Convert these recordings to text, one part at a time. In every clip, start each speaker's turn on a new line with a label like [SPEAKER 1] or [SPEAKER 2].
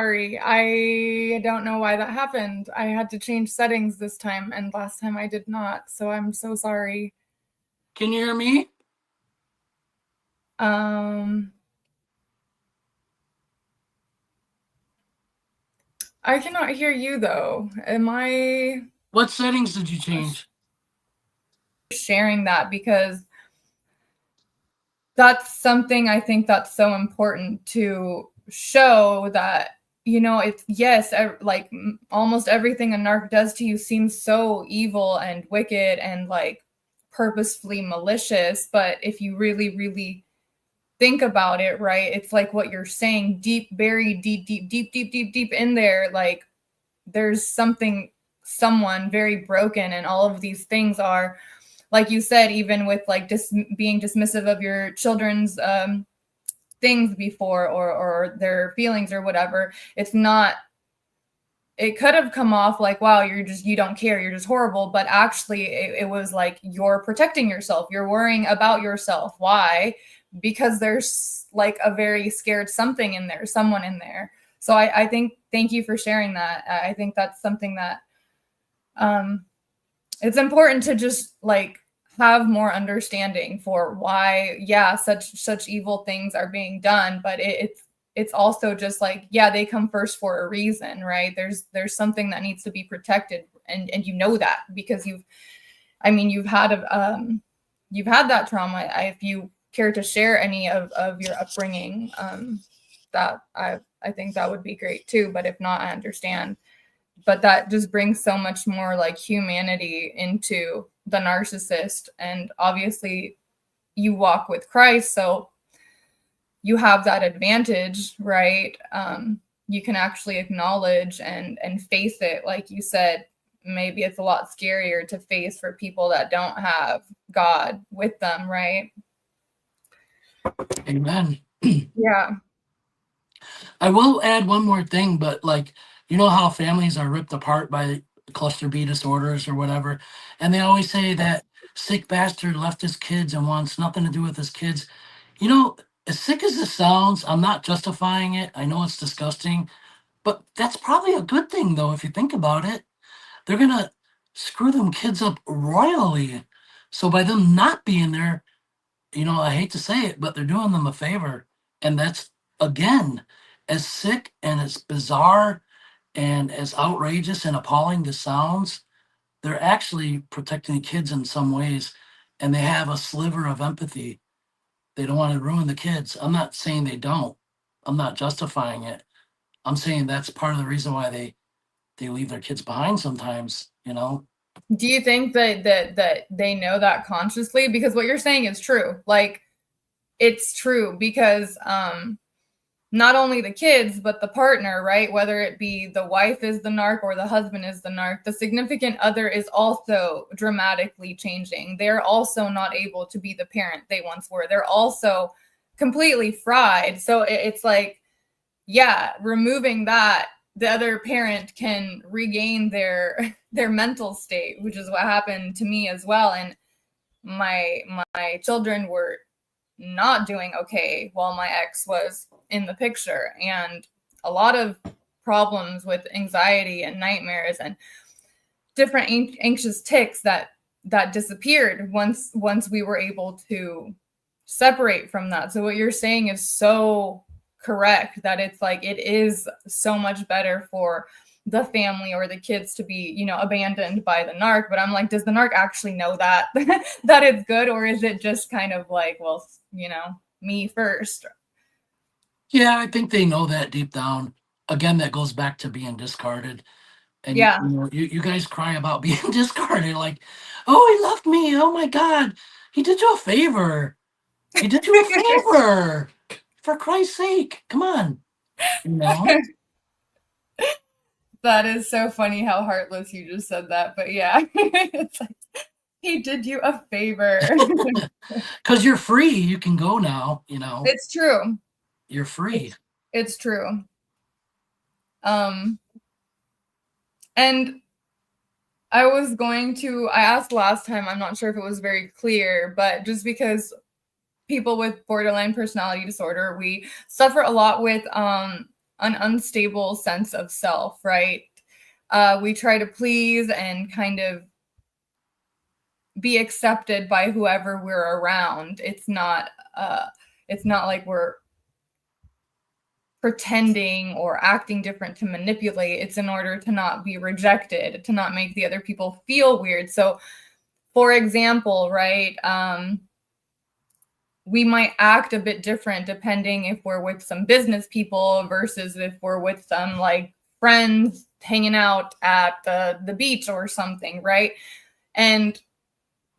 [SPEAKER 1] sorry. I don't know why that happened. I had to change settings this time, and last time I did not. So I'm so sorry.
[SPEAKER 2] Can you hear me?
[SPEAKER 1] Um, I cannot hear you though. Am I
[SPEAKER 2] What settings did you change?
[SPEAKER 1] sharing that because that's something I think that's so important to show that it's yes, like almost everything a narc does to you seems so evil and wicked and like purposefully malicious, but if you really really think about it, right, it's like what you're saying, deep, buried deep deep deep deep deep deep in there, like there's someone very broken, and all of these things are, like you said, even with like being dismissive of your children's things before, or their feelings or whatever, it's not, it could have come off like, wow, you don't care, you're just horrible, but actually it was like you're protecting yourself, you're worrying about yourself. Why? Because there's like a very scared something in there, someone in there. So I think, thank you for sharing that. I think that's something that um it's important to just like have more understanding for why, yeah, such evil things are being done, but it's also just like, yeah, they come first for a reason, right? There's something that needs to be protected, and that because you've had that trauma. If you care to share any of your upbringing, that I think that would be great too, but if not, I understand. But that just brings so much more like humanity into the narcissist, and obviously you walk with Christ, so you have that advantage, right? You can actually acknowledge and face it. Like you said, maybe it's a lot scarier to face for people that don't have God with them, right?
[SPEAKER 2] Amen.
[SPEAKER 1] Yeah.
[SPEAKER 2] I will add one more thing, but like, you know how families are ripped apart by cluster B disorders or whatever, and they always say that sick bastard left his kids and wants nothing to do with his kids. You know, as sick as this sounds, I'm not justifying it. I know it's disgusting, but that's probably a good thing though, if you think about it. They're gonna screw them kids up royally. So by them not being there, I hate to say it, but they're doing them a favor. And that's, again, as sick and as bizarre and as outrageous and appalling this sounds, they're actually protecting the kids in some ways. And they have a sliver of empathy. They don't want to ruin the kids. I'm not saying they don't. I'm not justifying it. I'm saying that's part of the reason why they leave their kids behind sometimes.
[SPEAKER 1] Do you think that they know that consciously? Because what you're saying is true. Like, it's true because not only the kids, but the partner, right? Whether it be the wife is the narc or the husband is the narc, the significant other is also dramatically changing. They're also not able to be the parent they once were. They're also completely fried. So it's like, yeah, removing that, the other parent can regain their mental state, which is what happened to me as well. And my children were not doing okay while my ex was in the picture, and a lot of problems with anxiety and nightmares and different anxious tics that disappeared once we were able to separate from that. So what you're saying is so correct, that it's like it is so much better for the family or the kids to be, abandoned by the narc. But I'm like, does the narc actually know that that it's good, or is it just kind of like, well, me first?
[SPEAKER 2] Yeah, I think they know that deep down. Again, that goes back to being discarded. And
[SPEAKER 1] Yeah.
[SPEAKER 2] you guys cry about being discarded, like, oh, he left me. Oh my God, he did you a favor. He did you a favor. For Christ's sake, come on. You know,
[SPEAKER 1] That is so funny how heartless you just said that. But yeah, it's like, he did you a favor.
[SPEAKER 2] because you're free. You can go now.
[SPEAKER 1] It's true.
[SPEAKER 2] You're free.
[SPEAKER 1] It's true. Um, and I asked last time, I'm not sure if it was very clear, but just because people with borderline personality disorder, we suffer a lot with an unstable sense of self, right? We try to please and kind of be accepted by whoever we're around. It's not like we're pretending or acting different to manipulate. It's in order to not be rejected, to not make the other people feel weird. So, for example, right, we might act a bit different depending if we're with some business people versus if we're with some like friends hanging out at the beach or something, right? And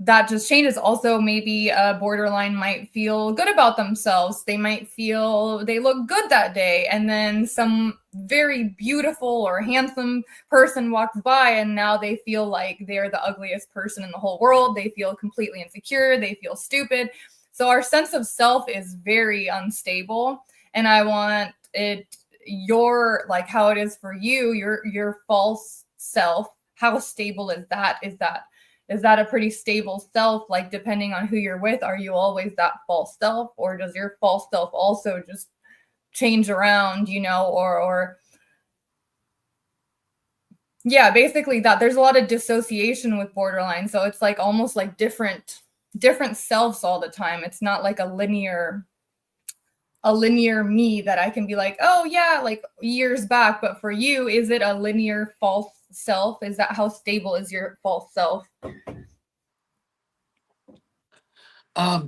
[SPEAKER 1] that just changes. Also, maybe a borderline might feel good about themselves. They might feel they look good that day. And then some very beautiful or handsome person walks by, and now they feel like they're the ugliest person in the whole world. They feel completely insecure. They feel stupid. So our sense of self is very unstable. And I want it, your, like how it is for you, your false self. How stable is that? Is that a pretty stable self? Like, depending on who you're with, are you always that false self, or does your false self also just change around, or yeah, basically that. There's a lot of dissociation with borderline, so it's like almost like different selves all the time. It's not like a linear me that I can be like, oh yeah, like years back. But for you, is it a linear false self? Is that how stable is your false self?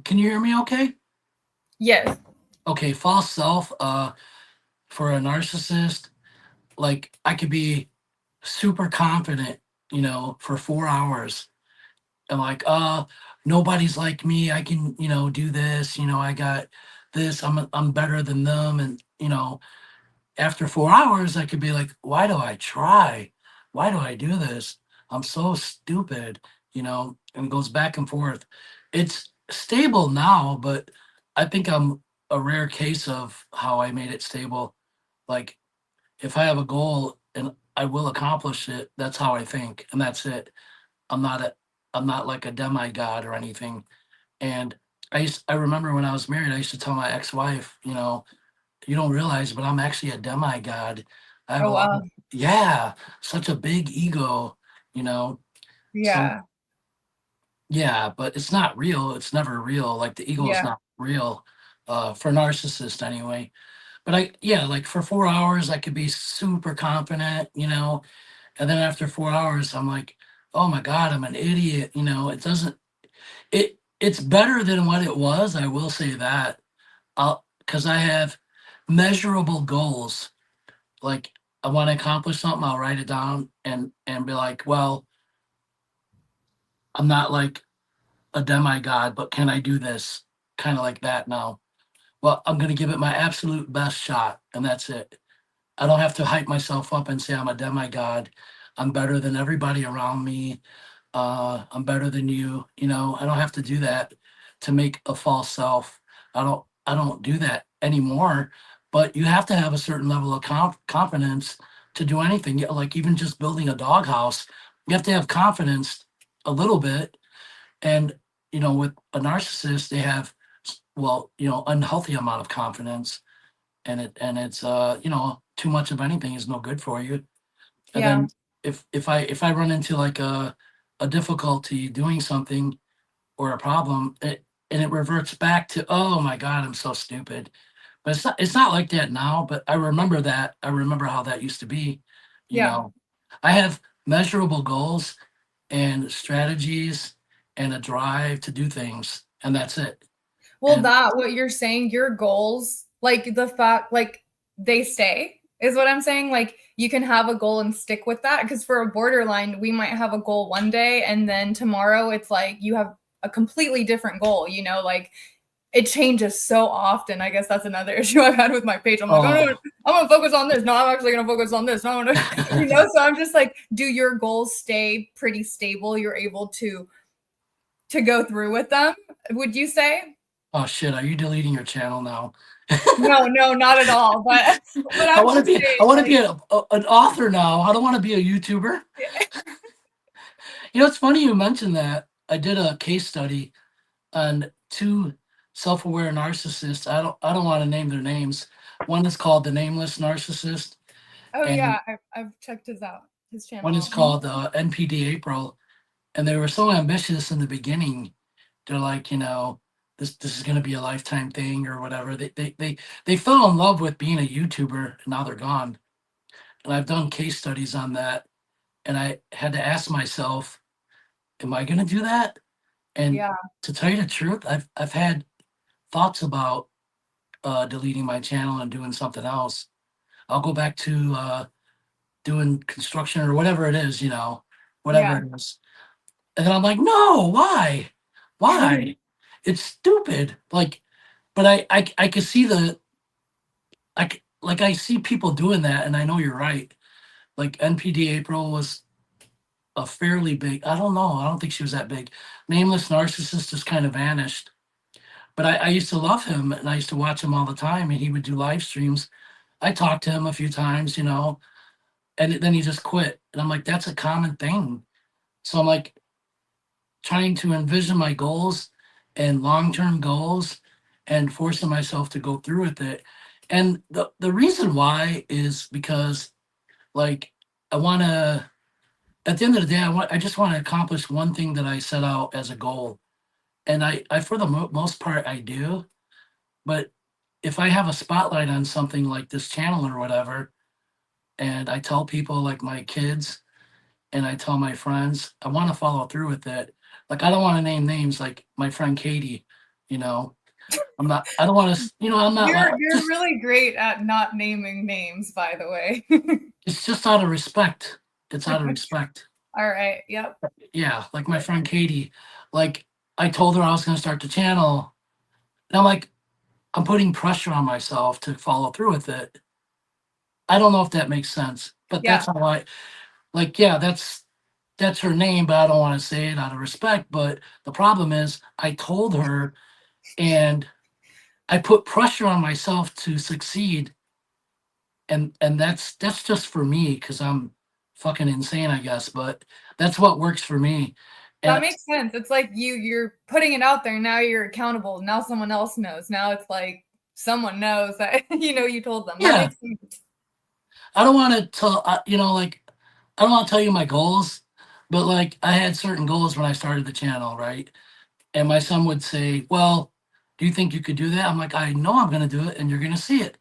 [SPEAKER 2] Can you hear me okay?
[SPEAKER 1] Yes.
[SPEAKER 2] Okay, false self, for a narcissist, like I could be super confident, for 4 hours. I'm like, nobody's like me. I can, do this, I got this, I'm better than them. And, after 4 hours, I could be like, why do I try? Why do I do this? I'm so stupid, and it goes back and forth. It's stable now, but I think I'm a rare case of how I made it stable. Like, if I have a goal and I will accomplish it, that's how I think, and that's it. I'm not a, I'm not like a demigod or anything. And I remember when I was married, I used to tell my ex-wife, you don't realize, but I'm actually a demigod. I have a
[SPEAKER 1] Oh
[SPEAKER 2] lot
[SPEAKER 1] wow.
[SPEAKER 2] of, yeah, such a big ego, you know. So
[SPEAKER 1] Yeah.
[SPEAKER 2] yeah, but it's not real. It's never real. Like the ego is
[SPEAKER 1] Yeah.
[SPEAKER 2] not real, for narcissists anyway. But yeah, like for 4 hours, I could be super confident, and then after 4 hours, I'm like, oh my God, I'm an idiot. It doesn't, it's better than what it was. I will say that. Because I have measurable goals. Like I want to accomplish something, I'll write it down and be like, well, I'm not like a demigod, but can I do this? Kind of like that now. Well, I'm gonna give it my absolute best shot, and that's it. I don't have to hype myself up and say I'm a demigod. I'm better than everybody around me. I'm better than you. I don't have to do that to make a false self. I don't do that anymore. But you have to have a certain level of confidence to do anything. Yeah, like even just building a doghouse, you have to have confidence a little bit. And with a narcissist, they have well, unhealthy amount of confidence, and it's too much of anything is no good for you. And
[SPEAKER 1] Yeah.
[SPEAKER 2] then if I run into like a difficulty doing something or a problem, and it reverts back to, oh my God, I'm so stupid. But it's not like that now, but I remember that. I remember how that used to be. You
[SPEAKER 1] Yeah.
[SPEAKER 2] know, I have measurable goals and strategies and a drive to do things, and that's it.
[SPEAKER 1] Well,
[SPEAKER 2] And
[SPEAKER 1] that what you're saying, your goals, like the fact, like they stay, is what I'm saying. Like you can have a goal and stick with that. Because for a borderline, we might have a goal one day, and then tomorrow it's like you have a completely different goal. Like it changes so often. I guess that's another issue I've had with my page. I'm like, oh no,
[SPEAKER 2] oh,
[SPEAKER 1] I'm gonna focus on this. No, I'm actually gonna focus on this. No, I'm gonna, So I'm just like, do your goals stay pretty stable? You're able to go through with them, would you say?
[SPEAKER 2] oh shit, are you deleting your channel now?
[SPEAKER 1] No, no, not at all. But
[SPEAKER 2] I
[SPEAKER 1] I'm
[SPEAKER 2] want to
[SPEAKER 1] just
[SPEAKER 2] be I
[SPEAKER 1] saying,
[SPEAKER 2] want to
[SPEAKER 1] like,
[SPEAKER 2] be an author now. I don't want to be a YouTuber. It's funny you mentioned that. I did a case study on two self-aware narcissists. I don't want to name their names, One is called The Nameless Narcissist,
[SPEAKER 1] Oh
[SPEAKER 2] and
[SPEAKER 1] yeah, I've checked his
[SPEAKER 2] one
[SPEAKER 1] channel
[SPEAKER 2] is
[SPEAKER 1] out.
[SPEAKER 2] called NPD April. And they were so ambitious in the beginning. They're like, this is going to be a lifetime thing or whatever. They fell in love with being a YouTuber, and now they're gone. And I've done case studies on that, and I had to ask myself, am I going to do that? And
[SPEAKER 1] Yeah,
[SPEAKER 2] to tell you the truth, I've had thoughts about deleting my channel and doing something else. I'll go back to doing construction or whatever it is, whatever
[SPEAKER 1] yeah.
[SPEAKER 2] it is. And then I'm like, no, why? Why? It's stupid. Like, but I could see like I see people doing that, and I know you're right. Like NPD April was a fairly big. I don't know. I don't think she was that big. Nameless Narcissist just kind of vanished. But I used to love him, and I used to watch him all the time, and he would do live streams. I talked to him a few times, and then he just quit. And I'm like, that's a common thing. So I'm like, trying to envision my goals and long-term goals and forcing myself to go through with it. And the reason why is because like I want to at the end of the day I just want to accomplish one thing that I set out as a goal. And I for the most part I do, but if I have a spotlight on something like this channel or whatever, and I tell people like my kids and I tell my friends, I want to follow through with it. Like I don't want to name names like my friend Katie, you know. I don't want to, I'm not like
[SPEAKER 1] You're
[SPEAKER 2] just
[SPEAKER 1] really great at not naming names, by the way.
[SPEAKER 2] it's just out of respect. It's out of respect.
[SPEAKER 1] All right. Yep.
[SPEAKER 2] Yeah, like my friend Katie, like I told her I was going to start the channel. And I'm like, I'm putting pressure on myself to follow through with it. I don't know if that makes sense, but
[SPEAKER 1] Yeah.
[SPEAKER 2] that's how like, yeah, that's her name, but I don't want to say it out of respect. But the problem is I told her and I put pressure on myself to succeed, and that's just for me because I'm fucking insane, I guess. But that's what works for me.
[SPEAKER 1] That
[SPEAKER 2] And
[SPEAKER 1] makes sense. It's like you're putting it out there. Now you're accountable. Now someone else knows. Now it's like someone knows that you told them. That
[SPEAKER 2] yeah,
[SPEAKER 1] makes sense.
[SPEAKER 2] I don't want to tell like I don't want to tell you my goals, but like I had certain goals when I started the channel, right? And my son would say, "Well, do you think you could do that?" I'm like, "I know I'm going to do it, and you're going to see it."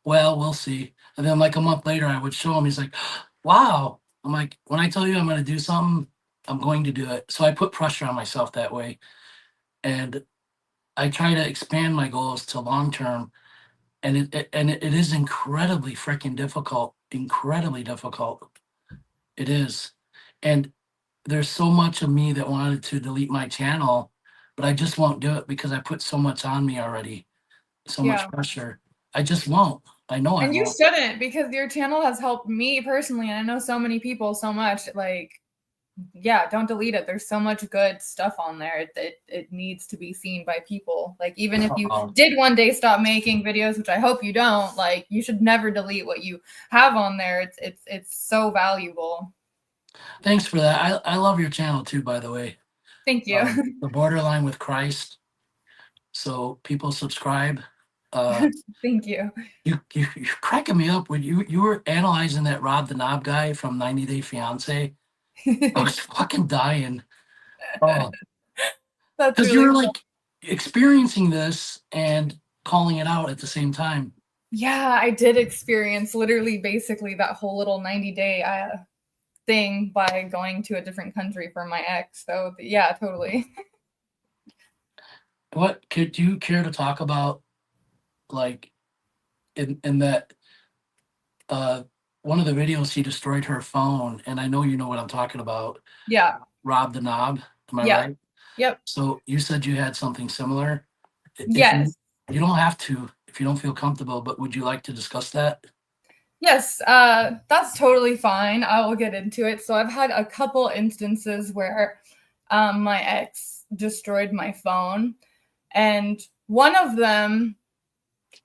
[SPEAKER 2] Well, we'll see. And then like a month later, I would show him. He's like, "Wow." I'm like, "When I tell you I'm going to do something, I'm going to do it." So I put pressure on myself that way, and I try to expand my goals to long term. And it is incredibly freaking difficult. Incredibly difficult. It is. And there's so much of me that wanted to delete my channel, but I just won't do it because I put so much on me already. So much
[SPEAKER 1] Yeah.
[SPEAKER 2] pressure. I just won't. I know I
[SPEAKER 1] And you
[SPEAKER 2] won't.
[SPEAKER 1] shouldn't, because your channel has helped me personally, and I know so many people so much. Like, yeah, don't delete it. There's so much good stuff on there. It needs to be seen by people. Like, even if you
[SPEAKER 2] Uh-oh.
[SPEAKER 1] did one day stop making videos, which I hope you don't, like, you should never delete what you have on there. It's so valuable.
[SPEAKER 2] Thanks for that. I love your channel too, by the way.
[SPEAKER 1] Thank you.
[SPEAKER 2] The Borderline with Christ. So people subscribe. Uh,
[SPEAKER 1] Thank you.
[SPEAKER 2] you're cracking me up when you were analyzing that Rob the Knob guy from 90 Day Fiance. I was fucking dying. Oh,
[SPEAKER 1] That's
[SPEAKER 2] because you
[SPEAKER 1] really
[SPEAKER 2] were
[SPEAKER 1] cool.
[SPEAKER 2] like experiencing this and calling it out at the same time.
[SPEAKER 1] Yeah, I did experience literally basically that whole little 90-day thing by going to a different country for my ex. So yeah, totally.
[SPEAKER 2] What could you care to talk about, like in that uh one of the videos he destroyed her phone, and I know you know what I'm talking about.
[SPEAKER 1] Yeah.
[SPEAKER 2] Rob the Knob, am I
[SPEAKER 1] Yeah.
[SPEAKER 2] right?
[SPEAKER 1] Yep.
[SPEAKER 2] So you said you had something similar. If
[SPEAKER 1] Yes.
[SPEAKER 2] you don't have to if you don't feel comfortable, but would you like to discuss that?
[SPEAKER 1] Yes, that's totally fine. I will get into it. So I've had a couple instances where my ex destroyed my phone, and one of them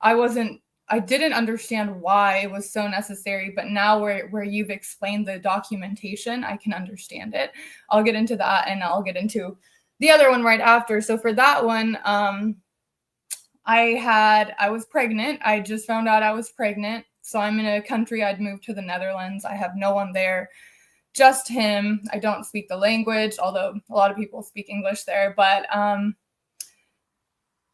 [SPEAKER 1] I didn't understand why it was so necessary, but now where you've explained the documentation, I can understand it. I'll get into that, and I'll get into the other one right after. So for that one, I was pregnant. I just found out I was pregnant. So I'm in a country, I'd moved to the Netherlands. I have no one there, just him. I don't speak the language, although a lot of people speak English there. But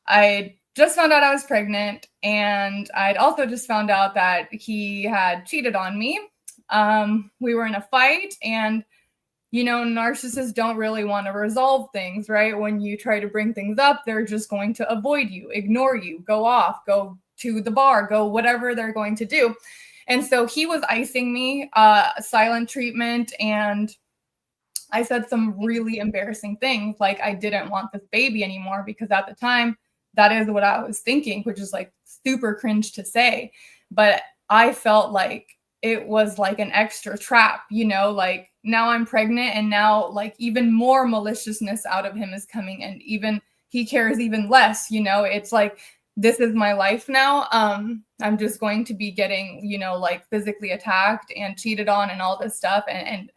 [SPEAKER 1] I just found out I was pregnant, and I'd also just found out that he had cheated on me. We were in a fight, and narcissists don't really want to resolve things, right? When you try to bring things up, they're just going to avoid you, ignore you, go off, go to the bar, go whatever they're going to do. And so he was icing me, silent treatment, and I said some really embarrassing things, like I didn't want this baby anymore, because at the time, that is what I was thinking, which is like super cringe to say. But I felt like it was like an extra trap, like now I'm pregnant, and now like even more maliciousness out of him is coming, and even he cares even less, it's like, this is my life now. I'm just going to be getting, like physically attacked and cheated on and all this stuff. And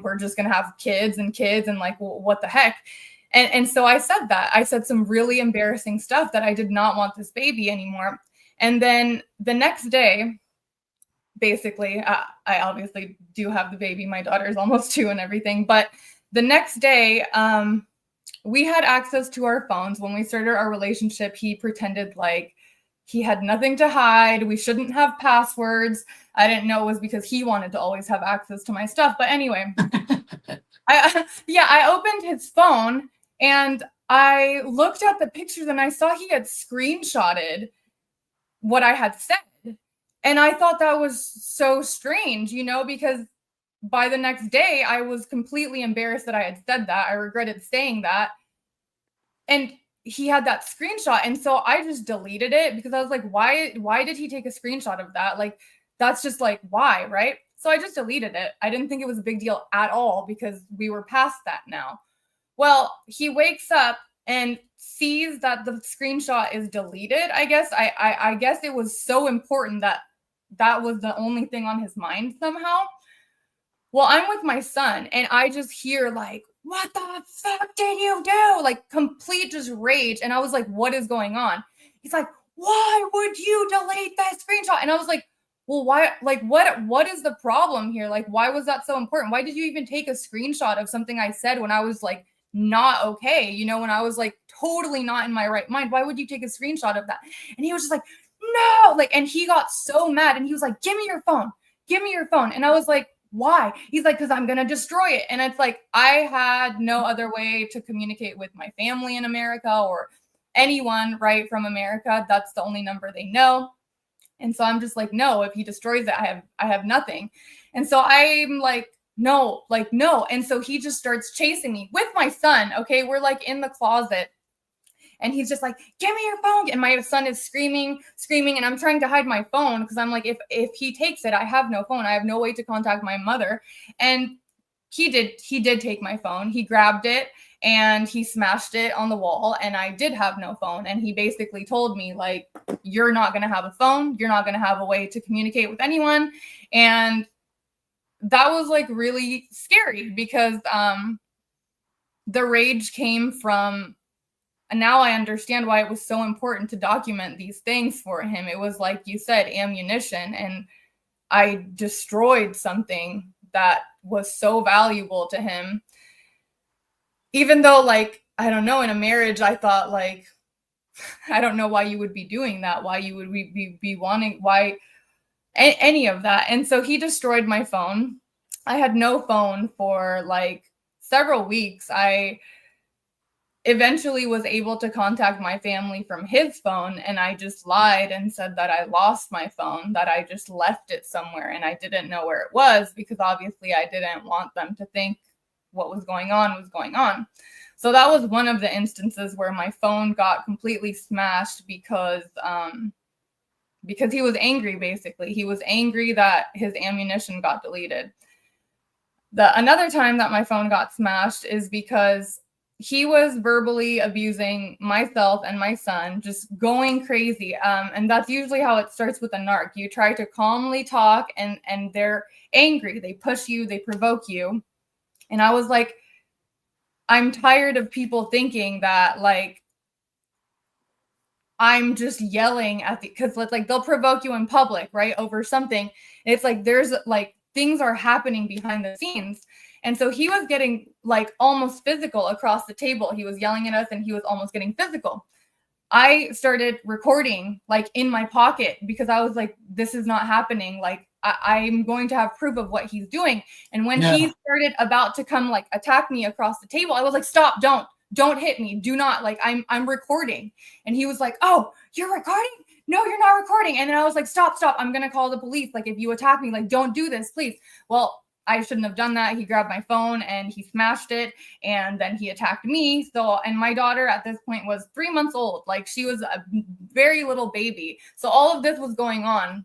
[SPEAKER 1] we're just going to have kids and like, what the heck? And so I said that. I said some really embarrassing stuff, that I did not want this baby anymore. And then the next day, basically, I obviously do have the baby. My daughter's almost 2 and everything. But the next day, we had access to our phones. When we started our relationship, he pretended like he had nothing to hide. We shouldn't have passwords. I didn't know it was because he wanted to always have access to my stuff. But anyway, I opened his phone, and I looked at the pictures, and I saw he had screenshotted what I had said. And I thought that was so strange, because by the next day, I was completely embarrassed that I had said that. I regretted saying that. And he had that screenshot. And so I just deleted it, because I was like, why did he take a screenshot of that? Like, that's just like, why, right? So I just deleted it. I didn't think it was a big deal at all, because we were past that now. Well, he wakes up and sees that the screenshot is deleted. I guess it was so important that that was the only thing on his mind somehow. Well, I'm with my son, and I just hear like, what the fuck did you do? Like complete just rage. And I was like, what is going on? He's like, why would you delete that screenshot? And I was like, well, why? Like, what is the problem here? Like, why was that so important? Why did you even take a screenshot of something I said when I was like not okay? When I was like totally not in my right mind? Why would you take a screenshot of that? And he was just like, no, like, and he got so mad, and he was like, give me your phone. Give me your phone. And I was like, why? He's like, because I'm going to destroy it. And it's like, I had no other way to communicate with my family in America, or anyone, right, from America. That's the only number they know. And so I'm just like, no, if he destroys it, I have nothing. And so I'm like, no. And so he just starts chasing me with my son. Okay. We're like in the closet, and he's just like, give me your phone. And my son is screaming. And I'm trying to hide my phone, because I'm like, if he takes it, I have no phone. I have no way to contact my mother. And he did take my phone. He grabbed it, and he smashed it on the wall, and I did have no phone. And he basically told me, like, you're not going to have a phone. You're not going to have a way to communicate with anyone. And that was like really scary, because the rage came from, and now I understand why it was so important to document these things for him. It was, like you said, ammunition. And I destroyed something that was so valuable to him. Even though, like, I don't know, in a marriage, I thought, like, I don't know why you would be doing that. Why you would be wanting, why any of that. And so he destroyed my phone. I had no phone for like several weeks. I eventually was able to contact my family from his phone, and I just lied and said that I lost my phone, that I just left it somewhere, and I didn't know where it was, because obviously I didn't want them to think what was going on. So that was one of the instances where my phone got completely smashed, because he was angry. Basically, he was angry that his ammunition got deleted. Another time that my phone got smashed is because he was verbally abusing myself and my son, just going crazy. And that's usually how it starts with a narc. You try to calmly talk, and they're angry. They push you, they provoke you. And I was like, I'm tired of people thinking that, like, I'm just yelling at because like they'll provoke you in public, right, over something. It's like there's like things are happening behind the scenes. And so he was getting like almost physical across the table. He was yelling at us and he was almost getting physical. I started recording like in my pocket because I was like, this is not happening. Like I'm going to have proof of what he's doing. And when he started about to come like attack me across the table, I was like, stop, don't hit me. Do not, like, I'm recording. And he was like, oh, you're recording? No, you're not recording. And then I was like, stop, I'm going to call the police. Like, if you attack me, like, don't do this, please. Well, I shouldn't have done that. He grabbed my phone and he smashed it, and then he attacked me. So, and my daughter at this point was 3 months old. Like, she was a very little baby. So all of this was going on.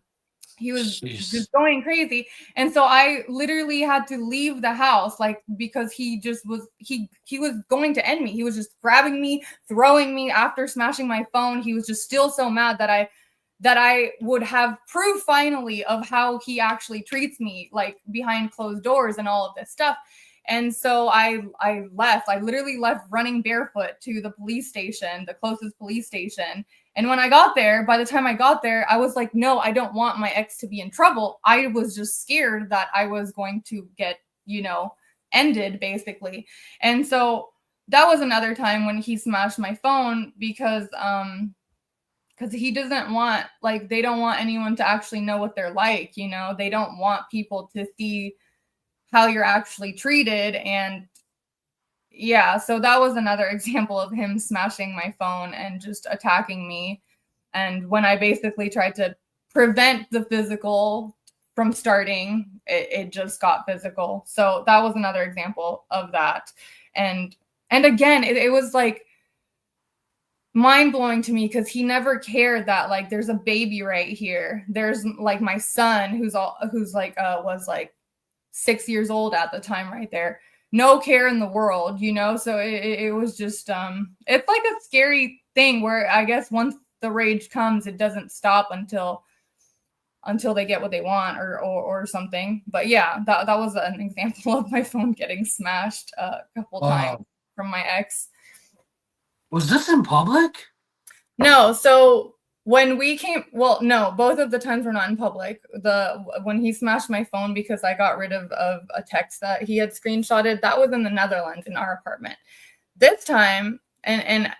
[SPEAKER 1] He was just going crazy. And so I literally had to leave the house, like, because he just was, he was going to end me. He was just grabbing me, throwing me after smashing my phone. He was just still so mad that I would have proof finally of how he actually treats me, like behind closed doors and all of this stuff. And so I left. I literally left running barefoot to the police station, the closest police station. And when I got there, by the time I got there, I was like, no, I don't want my ex to be in trouble. I was just scared that I was going to get, ended basically. And so that was another time when he smashed my phone because he doesn't want, like, they don't want anyone to actually know what they're like, they don't want people to see how you're actually treated. And yeah, so that was another example of him smashing my phone and just attacking me. And when I basically tried to prevent the physical from starting, it just got physical. So that was another example of that. And again, it was like mind-blowing to me because he never cared that, like, there's a baby right here. There's like my son who's like was like 6 years old at the time right there. No care in the world, so it was just it's like a scary thing where I guess once the rage comes, it doesn't stop until they get what they want or something. But yeah, that was an example of my phone getting smashed a couple times from my ex.
[SPEAKER 2] Was this in public?
[SPEAKER 1] No, so when we came, well, no, both of the times were not in public. When he smashed my phone because I got rid of a text that he had screenshotted, that was in the Netherlands in our apartment. This time, and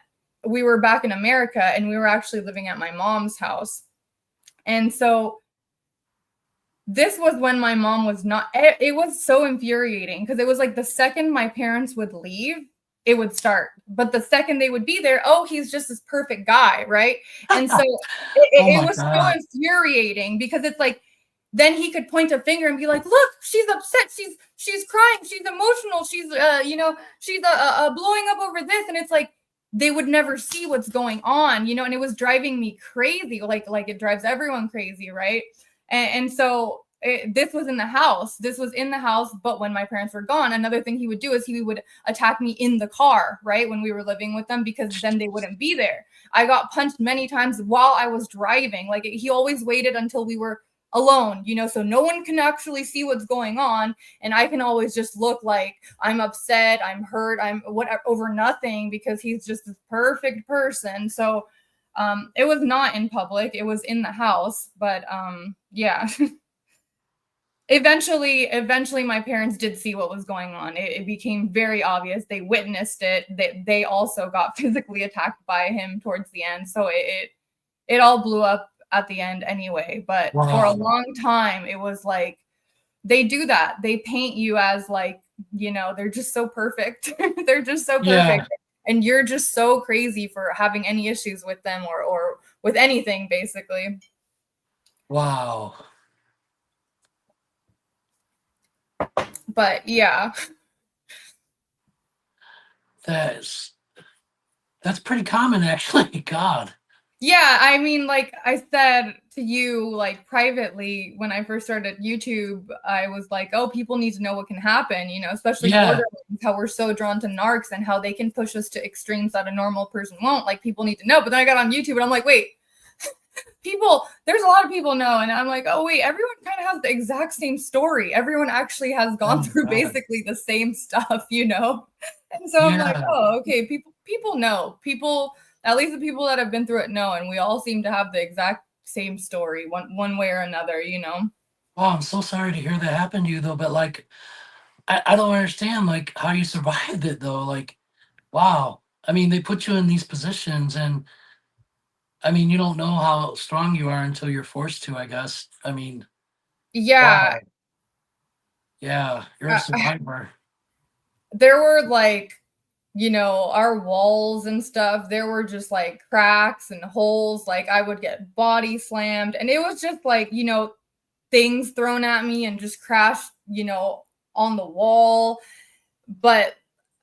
[SPEAKER 1] we were back in America, and we were actually living at my mom's house. And so this was when my mom was not, it was so infuriating because it was like the second my parents would leave, it would start. But the second they would be there, oh, he's just this perfect guy, right? And so it was so infuriating because it's like, then he could point a finger and be like, look, she's upset, she's crying, she's emotional, she's she's blowing up over this. And it's like, they would never see what's going on, and it was driving me crazy, like it drives everyone crazy, right? And so this was in the house. But when my parents were gone, another thing he would do is he would attack me in the car, right, when we were living with them, because then they wouldn't be there. I got punched many times while I was driving. Like, he always waited until we were alone, so no one can actually see what's going on, and I can always just look like I'm upset, I'm hurt, I'm whatever over nothing, because he's just this perfect person. So it was not in public, it was in the house. But yeah. Eventually my parents did see what was going on. It became very obvious. They witnessed it. They also got physically attacked by him towards the end. So it all blew up at the end anyway. But for a long time, it was like, they do that. They paint you as like, they're just so perfect. They're just so perfect. Yeah. And you're just so crazy for having any issues with them or with anything, basically.
[SPEAKER 2] Wow.
[SPEAKER 1] But yeah.
[SPEAKER 2] That's pretty common, actually. God.
[SPEAKER 1] Yeah, I mean, like I said to you, like privately, when I first started YouTube, I was like, oh, people need to know what can happen, especially Borderlands, how we're so drawn to narcs and how they can push us to extremes that a normal person won't. Like, people need to know. But then I got on YouTube and I'm like, wait, there's a lot of people know. And I'm like, oh, wait, everyone kind of has the exact same story. Everyone actually has gone through basically the same stuff, And so I'm like, oh, okay, people know. People at least the people that have been through it know, and we all seem to have the exact same story, one way or another, you know.
[SPEAKER 2] Oh, I'm so sorry to hear that happen to you though, but like I don't understand like how you survived it though. Like, wow. I mean, they put you in these positions and I mean, you don't know how strong you are until you're forced to, I guess. I mean,
[SPEAKER 1] Yeah,
[SPEAKER 2] wow. Yeah, you're a
[SPEAKER 1] uh,
[SPEAKER 2] survivor.
[SPEAKER 1] there were like, you know, our walls and stuff, there were just like cracks and holes. Like I would get body slammed, and it was just like, you know, things thrown at me and just crashed, you know, on the wall. But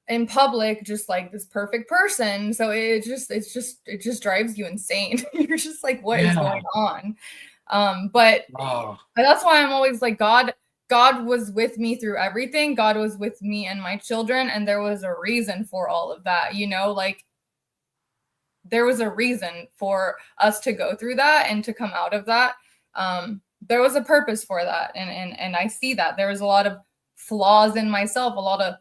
[SPEAKER 1] in public, just like this perfect person. So it just drives you insane. You're just like, what is
[SPEAKER 2] Yeah.
[SPEAKER 1] going on? But
[SPEAKER 2] Wow.
[SPEAKER 1] that's why I'm always like, God was with me through everything. God was with me and my children, and there was a reason for all of that, you know, like there was a reason for us to go through that and to come out of that. There was a purpose for that, and I see that there was a lot of flaws in myself, a lot of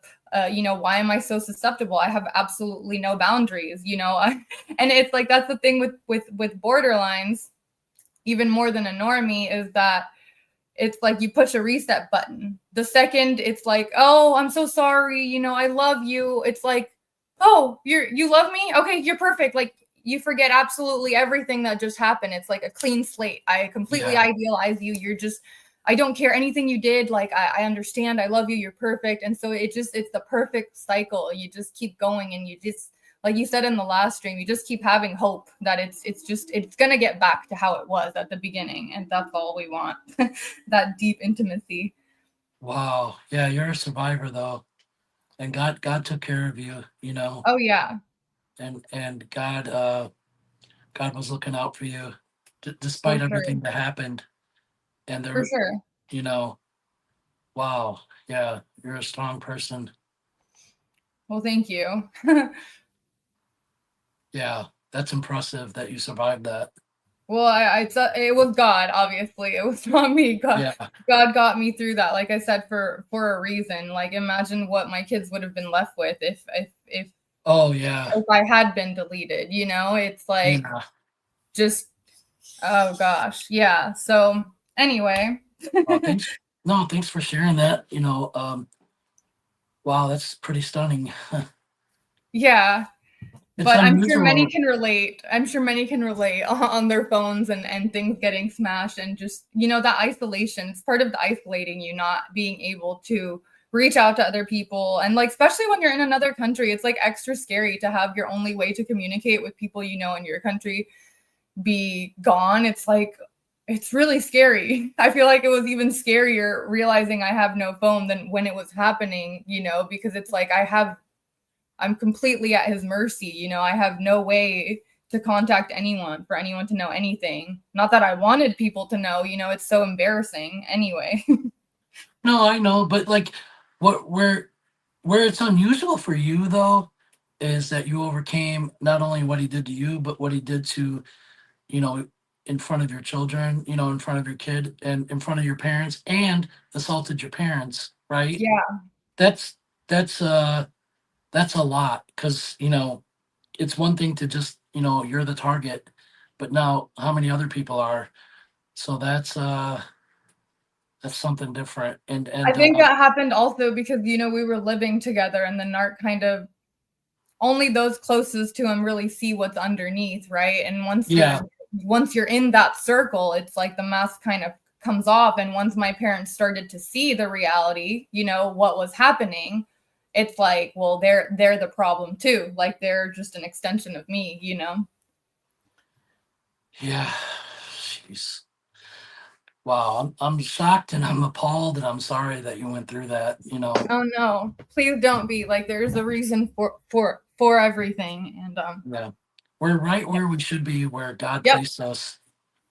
[SPEAKER 1] you know, why am I so susceptible? I have absolutely no boundaries, you know. And it's like that's the thing with borderlines, even more than a normie, is that it's like you push a reset button. The second it's like, oh, I'm so sorry, you know, I love you. It's like, oh, you love me? Okay, you're perfect. Like you forget absolutely everything that just happened. It's like a clean slate. I completely
[SPEAKER 2] Yeah.
[SPEAKER 1] idealize you. You're just I don't care anything you did. Like I understand. I love you. You're perfect. And so it's the perfect cycle. You just keep going and you just like you said in the last stream, you just keep having hope that it's gonna get back to how it was at the beginning. And that's all we want. That deep intimacy.
[SPEAKER 2] Wow. Yeah, you're a survivor though. And God took care of you, you know,
[SPEAKER 1] Oh yeah,
[SPEAKER 2] and God was looking out for you
[SPEAKER 1] for
[SPEAKER 2] despite
[SPEAKER 1] sure.
[SPEAKER 2] everything that happened. And
[SPEAKER 1] For
[SPEAKER 2] there,
[SPEAKER 1] sure.
[SPEAKER 2] you know, wow. Yeah, you're a strong person.
[SPEAKER 1] Well, thank you.
[SPEAKER 2] Yeah, that's impressive that you survived that.
[SPEAKER 1] Well, it was God, obviously. It was not me.
[SPEAKER 2] Yeah.
[SPEAKER 1] God got me through that. Like I said, for a reason. Like imagine what my kids would have been left with
[SPEAKER 2] Oh yeah.
[SPEAKER 1] if I had been deleted, you know? It's like
[SPEAKER 2] Yeah.
[SPEAKER 1] just oh gosh. Yeah. So anyway,
[SPEAKER 2] Oh, thanks. No, thanks for sharing that. Wow, that's pretty stunning.
[SPEAKER 1] yeah.
[SPEAKER 2] It's
[SPEAKER 1] But I'm sure many
[SPEAKER 2] unusual.
[SPEAKER 1] can relate. I'm sure many can relate on their phones and things getting smashed and just, you know, that isolation. It's part of the isolating you, not being able to reach out to other people. And like, especially when you're in another country, it's like extra scary to have your only way to communicate with people you know in your country be gone. It's like, it's really scary. I feel like it was even scarier realizing I have no phone than when it was happening, you know, because it's like I'm completely at his mercy. You know, I have no way to contact anyone for anyone to know anything. Not that I wanted people to know, you know, it's so embarrassing anyway.
[SPEAKER 2] No, I know, but like what where it's unusual for you though is that you overcame not only what he did to you, but what he did to, you know, in front of your children, you know, in front of your kid and in front of your parents and assaulted your parents, right?
[SPEAKER 1] Yeah.
[SPEAKER 2] That's that's uh that's a lot because, you know, it's one thing to just, you know, you're the target, but now how many other people are? So that's something different. And
[SPEAKER 1] I
[SPEAKER 2] and
[SPEAKER 1] think that happened also because, you know, we were living together and the narc kind of only those closest to him really see what's underneath, right? And
[SPEAKER 2] yeah,
[SPEAKER 1] once you're in that circle, it's like the mask kind of comes off. And once my parents started to see the reality, you know, what was happening, it's like, well, they're the problem too. Like they're just an extension of me, you know.
[SPEAKER 2] yeah. Jeez. Wow, I'm shocked and I'm appalled and I'm sorry that you went through that, you know.
[SPEAKER 1] Oh no, please don't be. Like there's a reason for everything. And
[SPEAKER 2] Yeah. We're right where we should be, where God
[SPEAKER 1] yep.
[SPEAKER 2] placed us.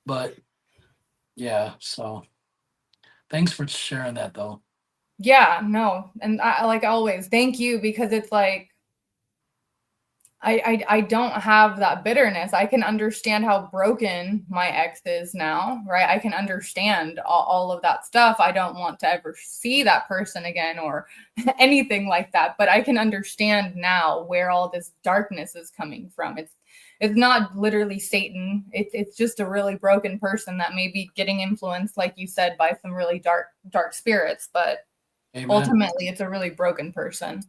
[SPEAKER 2] But yeah, so thanks for sharing that though.
[SPEAKER 1] Yeah, no. And I like always, thank you because it's like I don't have that bitterness. I can understand how broken my ex is now, right? I can understand all of that stuff. I don't want to ever see that person again or anything like that, but I can understand now where all this darkness is coming from. it's not literally Satan. It's just a really broken person that may be getting influenced, like you said, by some really dark spirits, but
[SPEAKER 2] Amen.
[SPEAKER 1] ultimately it's a really broken person.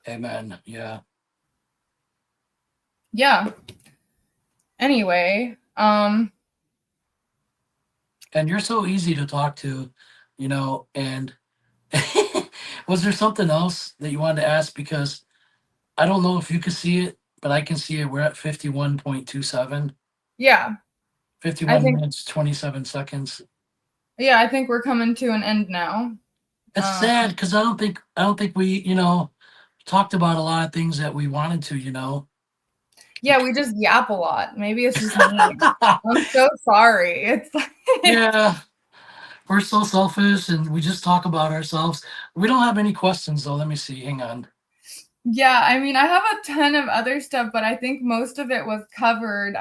[SPEAKER 2] Amen. Yeah.
[SPEAKER 1] Yeah. Anyway,
[SPEAKER 2] and you're so easy to talk to, and was there something else that you wanted to ask? Because I don't know if you can see it, but I can see it. We're at 51.27,
[SPEAKER 1] yeah.
[SPEAKER 2] 51 minutes, 27 seconds.
[SPEAKER 1] Yeah, I think we're coming to an end now.
[SPEAKER 2] It's sad because I don't think we, talked about a lot of things that we wanted to,
[SPEAKER 1] Yeah, we just yap a lot. Maybe it's just me. I'm so sorry. It's like
[SPEAKER 2] Yeah, we're so selfish and we just talk about ourselves. We don't have any questions though. Let me see. Hang on.
[SPEAKER 1] yeah, I mean, I have a ton of other stuff, but I think most of it was covered.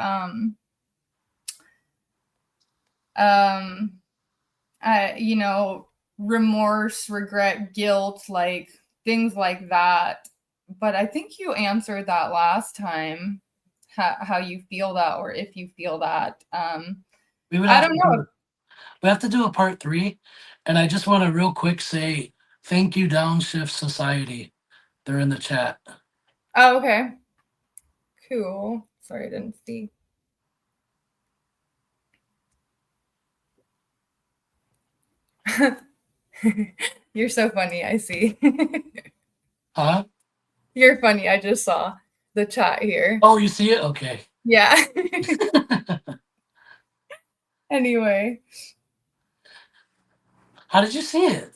[SPEAKER 1] Remorse, regret, guilt, like things like that. But I think you answered that last time, how you feel that, or if you feel that.
[SPEAKER 2] We would
[SPEAKER 1] I
[SPEAKER 2] have
[SPEAKER 1] don't
[SPEAKER 2] to
[SPEAKER 1] know.
[SPEAKER 2] we have to do a part 3, and I just want to real quick say thank you, Downshift Society. They're in the chat.
[SPEAKER 1] Oh, okay. Cool. Sorry, I didn't see. You're so funny. I see.
[SPEAKER 2] Huh?
[SPEAKER 1] You're funny. I just saw the chat here.
[SPEAKER 2] Oh, you see it? Okay.
[SPEAKER 1] Yeah. Anyway,
[SPEAKER 2] How did you see it?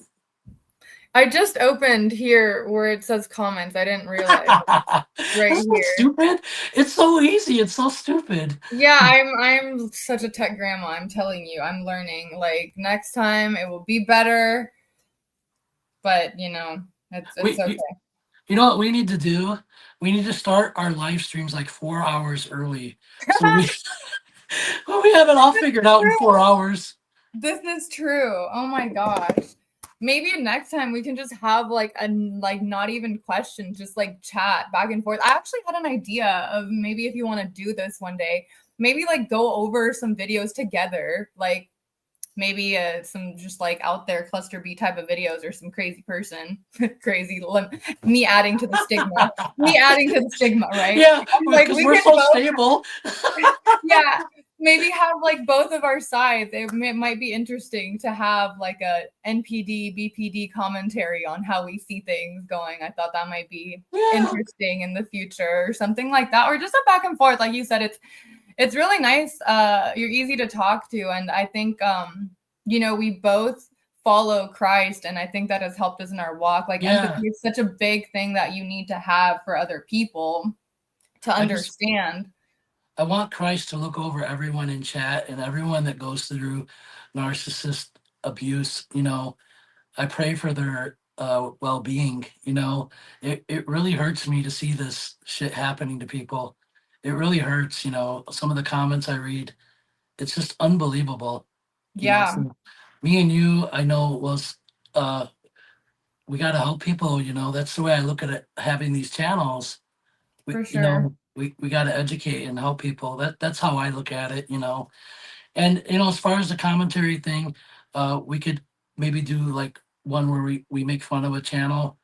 [SPEAKER 1] I just opened here where it says comments. I didn't realize. Right
[SPEAKER 2] Isn't that
[SPEAKER 1] here.
[SPEAKER 2] stupid? It's so easy. It's so stupid.
[SPEAKER 1] Yeah, I'm such a tech grandma. I'm telling you, I'm learning. Like next time it will be better, but it's okay.
[SPEAKER 2] You know what we need to do? We need to start our live streams like 4 hours early. So we have it all figured out in 4 hours.
[SPEAKER 1] This is true. Oh my gosh. Maybe next time we can just have like not even questions, just like chat back and forth. I actually had an idea of maybe if you want to do this one day, maybe like go over some videos together, like maybe some just like out there cluster B type of videos or some crazy person, me adding to the stigma, right?
[SPEAKER 2] Yeah,
[SPEAKER 1] Like
[SPEAKER 2] because
[SPEAKER 1] we
[SPEAKER 2] we're
[SPEAKER 1] can
[SPEAKER 2] so
[SPEAKER 1] both,
[SPEAKER 2] stable.
[SPEAKER 1] yeah, maybe have like both of our sides. It might be interesting to have like a NPD, BPD commentary on how we see things going. I thought that might be interesting in the future or something like that, or just a back and forth. Like you said, it's really nice. You're easy to talk to, and I think we both follow Christ, and I think that has helped us in our walk. Like empathy is such a big thing that you need to have for other people to understand.
[SPEAKER 2] I want Christ to look over everyone in chat and everyone that goes through narcissist abuse. I pray for their well-being. It really hurts me to see this shit happening to people. It really hurts. Some of the comments I read, it's just unbelievable.
[SPEAKER 1] Yeah.
[SPEAKER 2] So me and you, I know, was we got to help people. That's the way I look at it. Having these channels,
[SPEAKER 1] For sure.
[SPEAKER 2] we got to educate and help people. That's how I look at it. And as far as the commentary thing, we could maybe do like one where we make fun of a channel.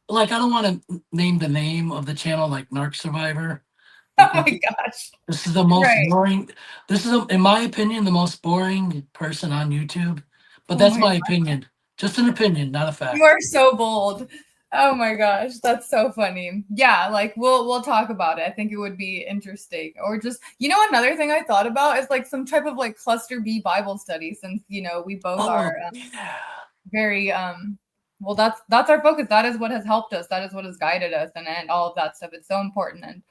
[SPEAKER 2] Like I don't want to name the name of the channel, like Narc Survivor.
[SPEAKER 1] Oh my gosh.
[SPEAKER 2] This is the most boring. This is, in my opinion, the most boring person on YouTube. But that's my opinion. Just an opinion, not a fact.
[SPEAKER 1] You are so bold. Oh my gosh, that's so funny. Yeah, like we'll talk about it. I think it would be interesting. Or just another thing I thought about is like some type of like cluster B Bible study, since we both are very well, that's our focus. That is what has helped us. That is what has guided us, and all of that stuff. It's so important, and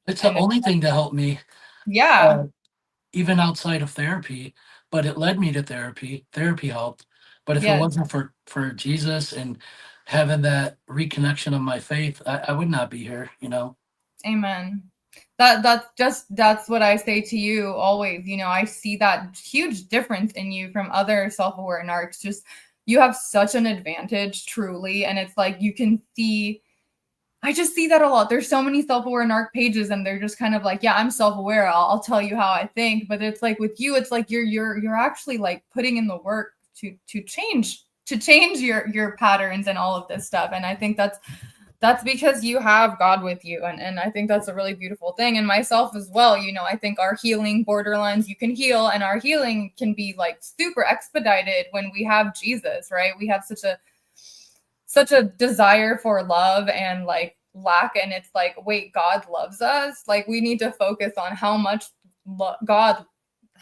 [SPEAKER 2] it's the only thing that helped me.
[SPEAKER 1] Yeah.
[SPEAKER 2] Even outside of therapy, but it led me to therapy. Therapy helped. But if it wasn't for Jesus and having that reconnection of my faith, I would not be here.
[SPEAKER 1] Amen. That's what I say to you always. I see that huge difference in you from other self-aware narcs. Just you have such an advantage, truly, and it's like you can see. I just see that a lot. There's so many self-aware narc pages, and they're just kind of like, yeah, I'm self-aware. I'll tell you how I think. But it's like with you, it's like you're actually like putting in the work to change your patterns and all of this stuff. And I think that's because you have God with you. And I think that's a really beautiful thing. And myself as well, you know, I think our healing borderlines, you can heal, and our healing can be like super expedited when we have Jesus, right? We have such a desire for love and like lack, and it's like, wait, God loves us. Like we need to focus on how much God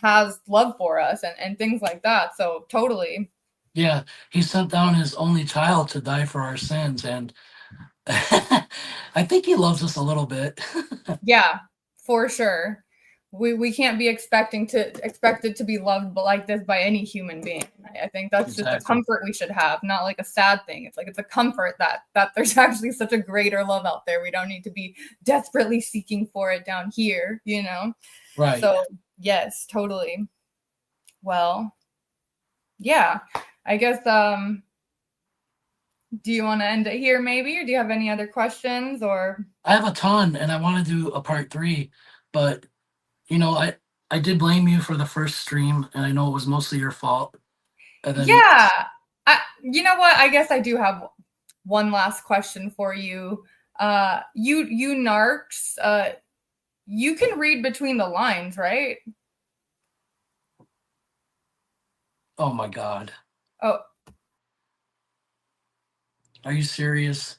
[SPEAKER 1] has love for us, and things like that. So totally.
[SPEAKER 2] Yeah, he sent down his only child to die for our sins, and I think he loves us a little bit.
[SPEAKER 1] Yeah, for sure. We can't be expected to be loved but like this by any human being. I think that's just a
[SPEAKER 2] Exactly.
[SPEAKER 1] comfort we should have, not like a sad thing. It's like it's a comfort that there's actually such a greater love out there. We don't need to be desperately seeking for it down here, you know?
[SPEAKER 2] Right.
[SPEAKER 1] So yes, totally. Well, yeah. I guess do you want to end it here maybe, or do you have any other questions or
[SPEAKER 2] I have a ton, and I want to do a part three, but I did blame you for the first stream, and I know it was mostly your fault. And then
[SPEAKER 1] yeah. You know what? I guess I do have one last question for you. You narcs, you can read between the lines, right?
[SPEAKER 2] oh my God,
[SPEAKER 1] Oh,
[SPEAKER 2] are you serious?